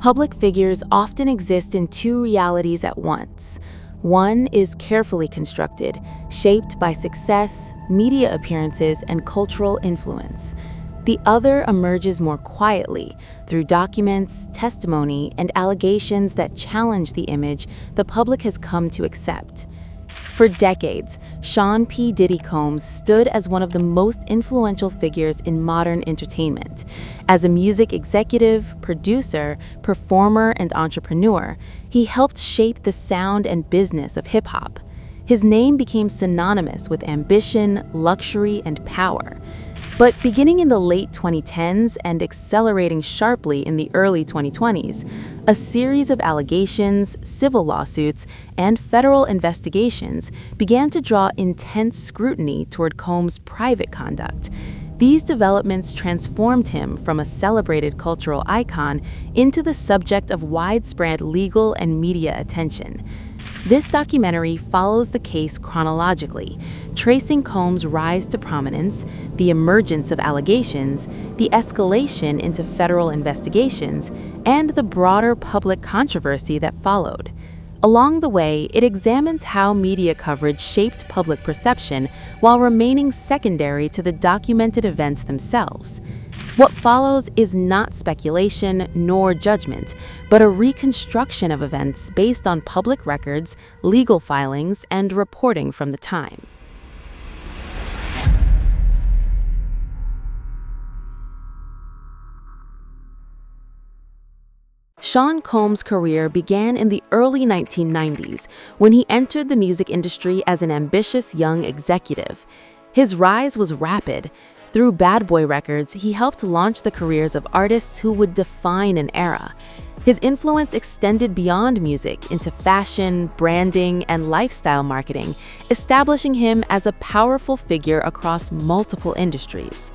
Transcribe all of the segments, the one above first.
Public figures often exist in two realities at once. One is carefully constructed, shaped by success, media appearances, and cultural influence. The other emerges more quietly through documents, testimony, and allegations that challenge the image the public has come to accept. For decades, Sean P. Diddy Combs stood as one of the most influential figures in modern entertainment. As a music executive, producer, performer, and entrepreneur, he helped shape the sound and business of hip-hop. His name became synonymous with ambition, luxury, and power. But beginning in the late 2010s and accelerating sharply in the early 2020s, a series of allegations, civil lawsuits, and federal investigations began to draw intense scrutiny toward Combs' private conduct. These developments transformed him from a celebrated cultural icon into the subject of widespread legal and media attention. This documentary follows the case chronologically, tracing Combs' rise to prominence, the emergence of allegations, the escalation into federal investigations, and the broader public controversy that followed. Along the way, it examines how media coverage shaped public perception while remaining secondary to the documented events themselves. What follows is not speculation nor judgment, but a reconstruction of events based on public records, legal filings, and reporting from the time. Sean Combs' career began in the early 1990s when he entered the music industry as an ambitious young executive. His rise was rapid. Through Bad Boy Records, he helped launch the careers of artists who would define an era. His influence extended beyond music into fashion, branding, and lifestyle marketing, establishing him as a powerful figure across multiple industries.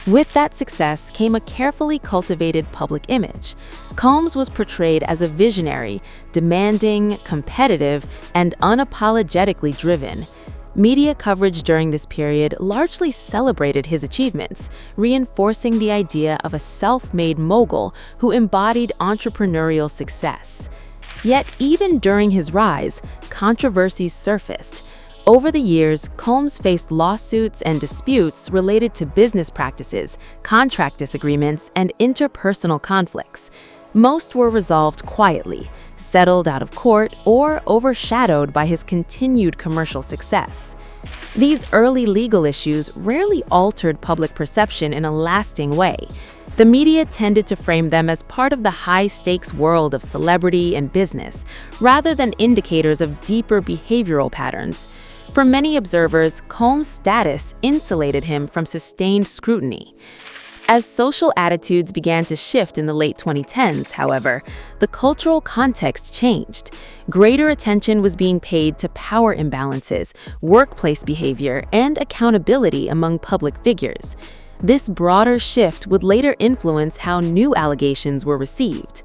With that success came a carefully cultivated public image. Combs was portrayed as a visionary, demanding, competitive, and unapologetically driven. Media coverage during this period largely celebrated his achievements, reinforcing the idea of a self-made mogul who embodied entrepreneurial success. Yet, even during his rise, controversies surfaced. Over the years, Combs faced lawsuits and disputes related to business practices, contract disagreements, and interpersonal conflicts. Most were resolved quietly, settled out of court, or overshadowed by his continued commercial success. These early legal issues rarely altered public perception in a lasting way. The media tended to frame them as part of the high-stakes world of celebrity and business, rather than indicators of deeper behavioral patterns. For many observers, Combs' status insulated him from sustained scrutiny. As social attitudes began to shift in the late 2010s, however, the cultural context changed. Greater attention was being paid to power imbalances, workplace behavior, and accountability among public figures. This broader shift would later influence how new allegations were received.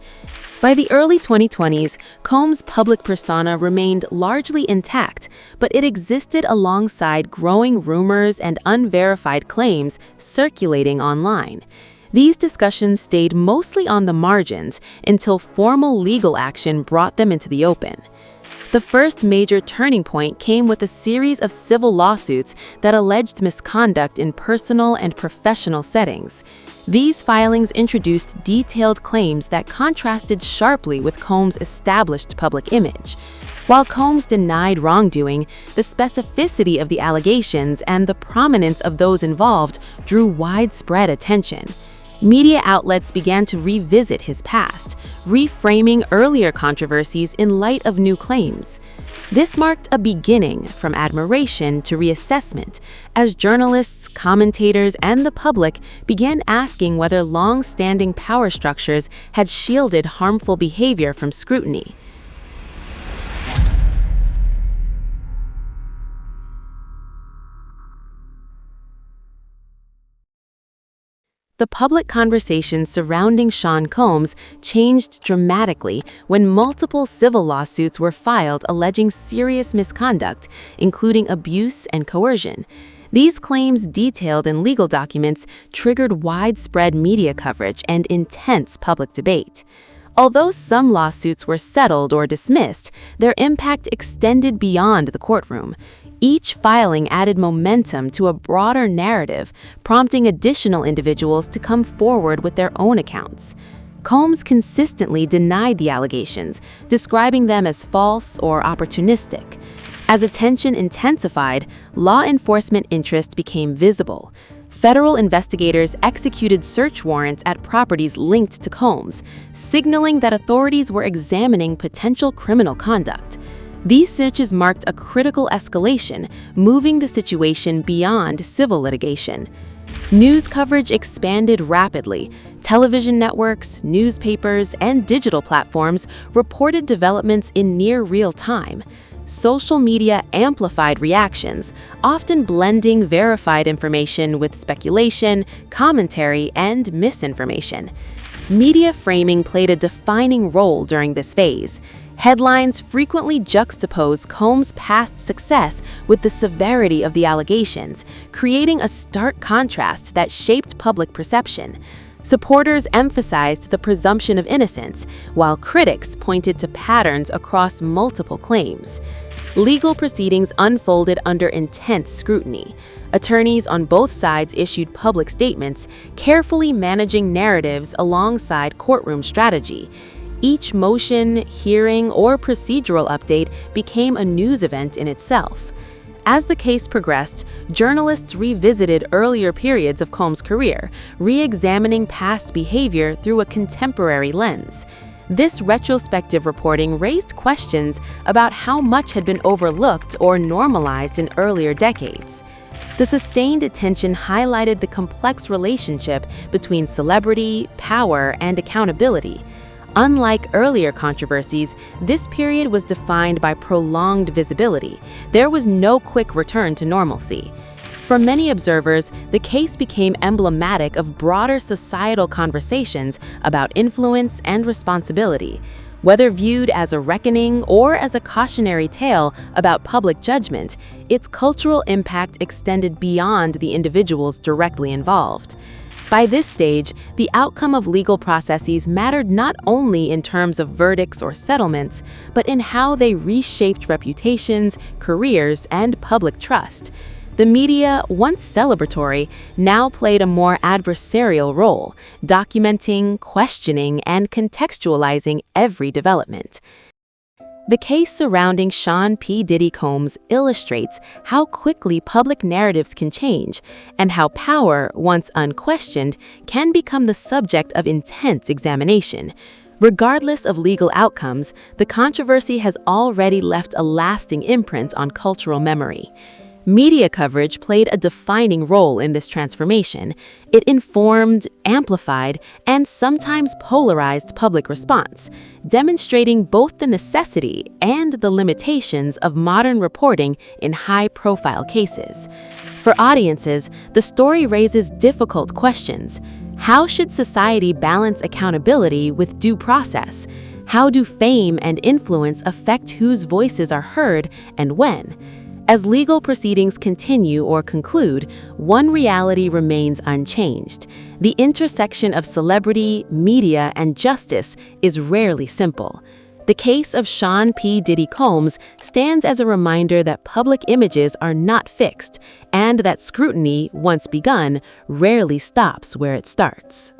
By the early 2020s, Combs' public persona remained largely intact, but it existed alongside growing rumors and unverified claims circulating online. These discussions stayed mostly on the margins until formal legal action brought them into the open. The first major turning point came with a series of civil lawsuits that alleged misconduct in personal and professional settings. These filings introduced detailed claims that contrasted sharply with Combs' established public image. While Combs denied wrongdoing, the specificity of the allegations and the prominence of those involved drew widespread attention. Media outlets began to revisit his past, reframing earlier controversies in light of new claims. This marked a beginning from admiration to reassessment, as journalists, commentators, and the public began asking whether long-standing power structures had shielded harmful behavior from scrutiny. The public conversation surrounding Sean Combs changed dramatically when multiple civil lawsuits were filed alleging serious misconduct, including abuse and coercion. These claims, detailed in legal documents, triggered widespread media coverage and intense public debate. Although some lawsuits were settled or dismissed, their impact extended beyond the courtroom. Each filing added momentum to a broader narrative, prompting additional individuals to come forward with their own accounts. Combs consistently denied the allegations, describing them as false or opportunistic. As attention intensified, law enforcement interest became visible. Federal investigators executed search warrants at properties linked to Combs, signaling that authorities were examining potential criminal conduct. These searches marked a critical escalation, moving the situation beyond civil litigation. News coverage expanded rapidly. Television networks, newspapers, and digital platforms reported developments in near real time. Social media amplified reactions, often blending verified information with speculation, commentary, and misinformation. Media framing played a defining role during this phase. Headlines frequently juxtapose Combs' past success with the severity of the allegations, creating a stark contrast that shaped public perception. Supporters emphasized the presumption of innocence, while critics pointed to patterns across multiple claims. Legal proceedings unfolded under intense scrutiny. Attorneys on both sides issued public statements, carefully managing narratives alongside courtroom strategy. Each motion, hearing, or procedural update became a news event in itself. As the case progressed, journalists revisited earlier periods of Combs' career, re-examining past behavior through a contemporary lens. This retrospective reporting raised questions about how much had been overlooked or normalized in earlier decades. The sustained attention highlighted the complex relationship between celebrity, power, and accountability. Unlike earlier controversies, this period was defined by prolonged visibility. There was no quick return to normalcy. For many observers, the case became emblematic of broader societal conversations about influence and responsibility. Whether viewed as a reckoning or as a cautionary tale about public judgment, its cultural impact extended beyond the individuals directly involved. By this stage, the outcome of legal processes mattered not only in terms of verdicts or settlements, but in how they reshaped reputations, careers, and public trust. The media, once celebratory, now played a more adversarial role, documenting, questioning, and contextualizing every development. The case surrounding Sean P. Diddy Combs illustrates how quickly public narratives can change and how power, once unquestioned, can become the subject of intense examination. Regardless of legal outcomes, the controversy has already left a lasting imprint on cultural memory. Media coverage played a defining role in this transformation. It informed, amplified, and sometimes polarized public response, demonstrating both the necessity and the limitations of modern reporting in high-profile cases. For audiences, the story raises difficult questions. How should society balance accountability with due process? How do fame and influence affect whose voices are heard and when? As legal proceedings continue or conclude, one reality remains unchanged. The intersection of celebrity, media, and justice is rarely simple. The case of Sean P. Diddy Combs stands as a reminder that public images are not fixed, and that scrutiny, once begun, rarely stops where it starts.